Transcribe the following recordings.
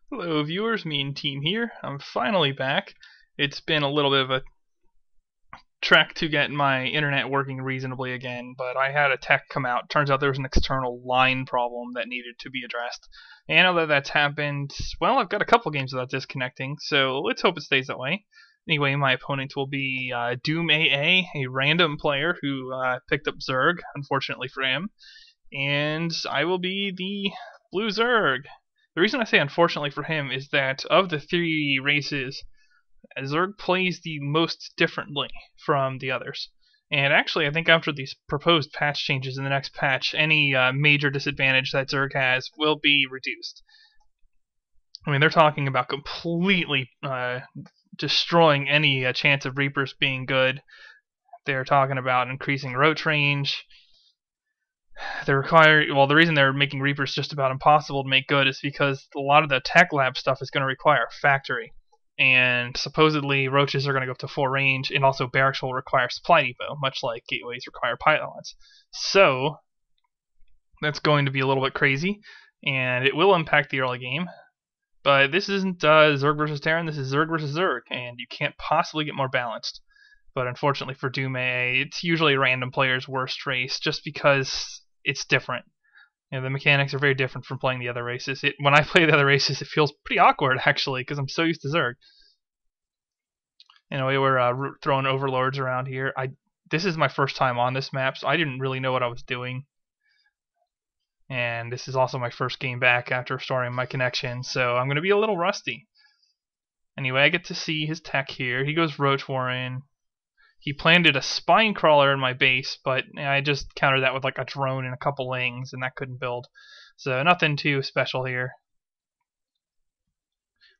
Hello viewers, me and team here. I'm finally back. It's been a little bit of a trek to get my internet working reasonably again, but I had a tech come out. Turns out there was an external line problem that needed to be addressed. And now that that's happened, well, I've got a couple games without disconnecting, so let's hope it stays that way. Anyway, my opponent will be Doom a random player who picked up Zerg, unfortunately for him, and I will be the Blue Zerg. The reason I say unfortunately for him is that of the three races, Zerg plays the most differently from the others. And actually, I think after these proposed patch changes in the next patch, any major disadvantage that Zerg has will be reduced. I mean, they're talking about completely destroying any chance of Reapers being good. They're talking about increasing roach range. The reason they're making Reapers just about impossible to make good is because a lot of the tech lab stuff is going to require a factory. And supposedly roaches are going to go up to 4 range, and also barracks will require supply depot, much like gateways require pylons. So that's going to be a little bit crazy, and it will impact the early game. But this isn't Zerg versus Terran, this is Zerg versus Zerg, and you can't possibly get more balanced. But unfortunately for Doom AA, it's usually a random player's worst race, just because it's different. The mechanics are very different from playing the other races. When I play the other races, it feels pretty awkward, actually, because I'm so used to Zerg. Anyway, we're throwing overlords around here. This is my first time on this map, so I didn't really know what I was doing. And this is also my first game back after restoring my connection, so I'm going to be a little rusty. Anyway, I get to see his tech here. He goes Roach Warren. He planted a spine crawler in my base, but I just countered that with like a drone and a couple lings, and that couldn't build. So nothing too special here.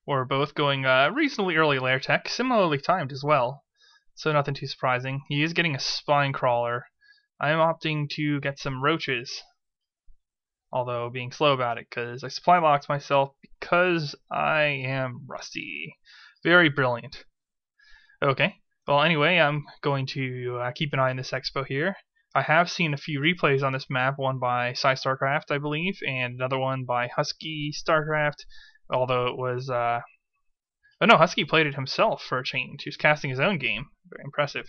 We're both going reasonably early lair tech, similarly timed as well, so nothing too surprising. He is getting a spine crawler. I am opting to get some roaches, although being slow about it, because I supply locked myself because I am rusty. Very brilliant. Okay. Well, anyway, I'm going to keep an eye on this expo here. I have seen a few replays on this map, one by Starcraft, I believe, and another one by Husky Starcraft, although it was... oh no, Husky played it himself for a change. He was casting his own game. Very impressive.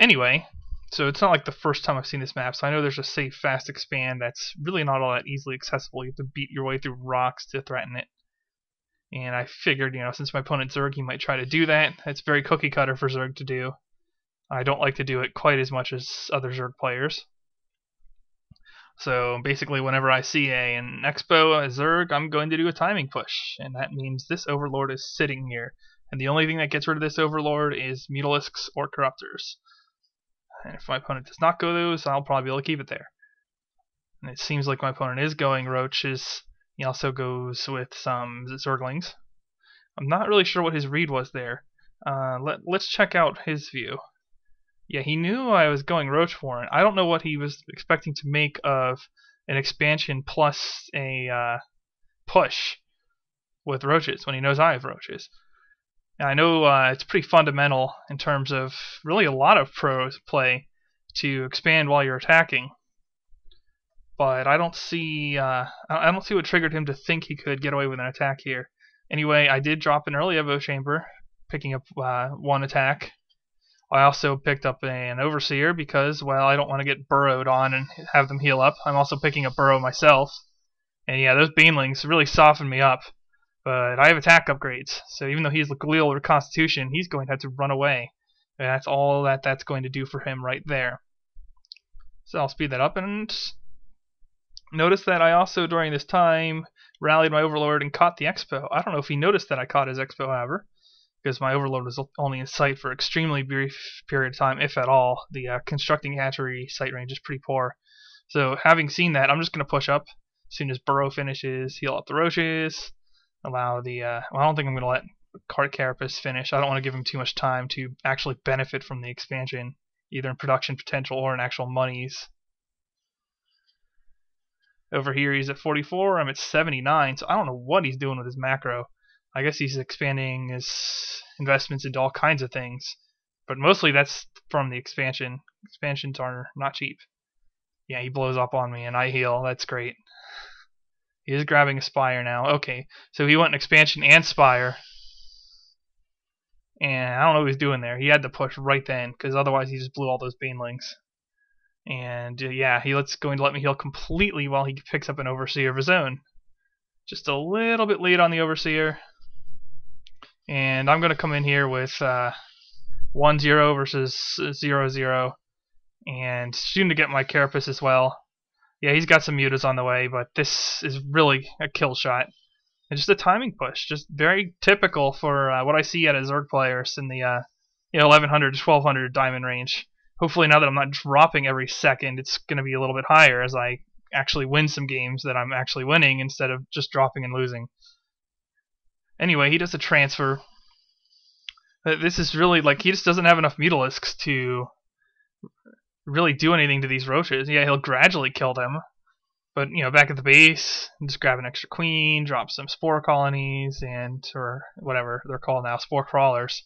Anyway, so it's not like the first time I've seen this map, so I know there's a safe, fast expand that's really not all that easily accessible. You have to beat your way through rocks to threaten it. And I figured, since my opponent's Zerg, he might try to do that. It's very cookie cutter for Zerg to do. I don't like to do it quite as much as other Zerg players. So basically, whenever I see an Expo, a Zerg, I'm going to do a timing push. And that means this Overlord is sitting here. And the only thing that gets rid of this Overlord is Mutalisks or Corruptors. And if my opponent does not go those, I'll probably be able to keep it there. And it seems like my opponent is going Roaches. He also goes with some Zerglings. I'm not really sure what his read was there. Let's check out his view. Yeah, he knew I was going Roach Warren. I don't know what he was expecting to make of an expansion plus a push with Roaches when he knows I have Roaches. And I know it's pretty fundamental in terms of really a lot of pros play to expand while you're attacking. But I don't see what triggered him to think he could get away with an attack here. Anyway, I did drop an early Evo Chamber, picking up one attack. I also picked up an Overseer because, well, I don't want to get burrowed on and have them heal up. I'm also picking up Burrow myself. And yeah, those Banelings really softened me up. But I have attack upgrades, so even though he's Glial or Constitution, he's going to have to run away. And that's all that's going to do for him right there. So I'll speed that up, and notice that I also, during this time, rallied my Overlord and caught the Expo. I don't know if he noticed that I caught his Expo, however, because my Overlord was only in sight for an extremely brief period of time, if at all. The constructing hatchery sight range is pretty poor. So having seen that, I'm just going to push up as soon as Burrow finishes, heal up the Roaches, allow the... well, I don't think I'm going to let Cart Carapace finish. I don't want to give him too much time to actually benefit from the expansion, either in production potential or in actual monies. Over here he's at 44, I'm at 79, so I don't know what he's doing with his macro. I guess he's expanding his investments into all kinds of things, but mostly that's from the expansion. Expansions are not cheap. Yeah, he blows up on me and I heal, that's great. He is grabbing a Spire now. Okay, so he went an expansion and Spire. And I don't know what he's doing there. He had to push right then, because otherwise he just blew all those Banelings. And yeah, going to let me heal completely while he picks up an Overseer of his own. Just a little bit late on the Overseer. And I'm going to come in here with 1-0 versus 0-0. And soon to get my Carapace as well. Yeah, he's got some mutas on the way, but this is really a kill shot. And just a timing push. Just very typical for what I see out of Zerg players in the 1100 to 1200 diamond range. Hopefully now that I'm not dropping every second, it's going to be a little bit higher as I actually win some games that I'm actually winning instead of just dropping and losing. Anyway, he does a transfer. This is really, like, he just doesn't have enough Mutalisks to really do anything to these roaches. Yeah, he'll gradually kill them. But, back at the base, just grab an extra queen, drop some spore colonies, or whatever they're called now, spore crawlers.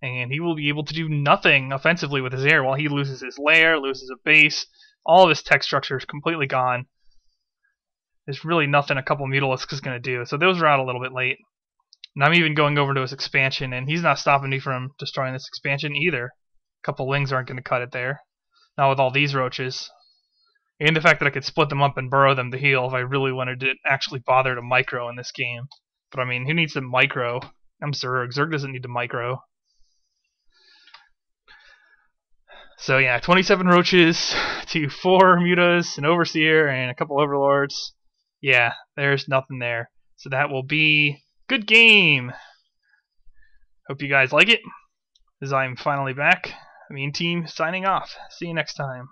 And he will be able to do nothing offensively with his air while he loses his lair, loses a base. All of his tech structure is completely gone. There's really nothing a couple Mutalisks is going to do. So those are out a little bit late. And I'm even going over to his expansion, and he's not stopping me from destroying this expansion either. A couple Lings aren't going to cut it there. Not with all these roaches. And the fact that I could split them up and burrow them to heal if I really wanted to actually bother to micro in this game. But I mean, who needs to micro? I'm Zerg. Zerg doesn't need to micro. So yeah, 27 roaches to 4 mutas, an overseer, and a couple overlords. Yeah, there's nothing there. So that will be good game. Hope you guys like it, as I'm finally back. Mean Team signing off. See you next time.